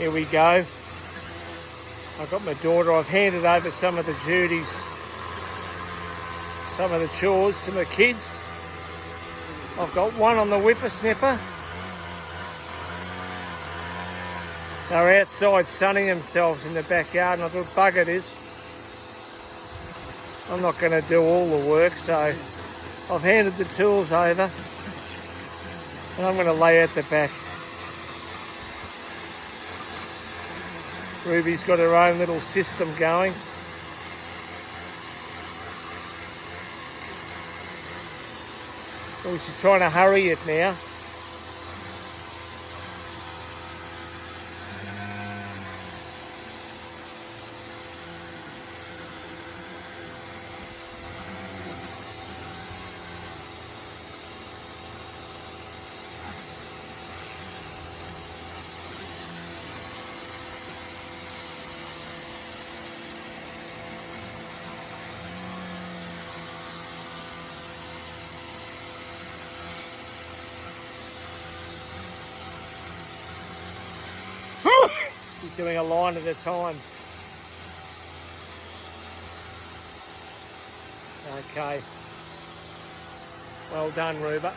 Here we go. I've got my daughter. I've handed over some of the duties, some of the chores to my kids. I've got one on the whippersnapper. They're outside sunning themselves in the backyard, and I thought, bugger this. I'm not going to do all the work, so I've handed the tools over, and I'm going to lay out the back. Ruby's got her own little system going. Oh, she's trying to hurry it now. She's doing a line at a time. Okay. Well done, Ruba.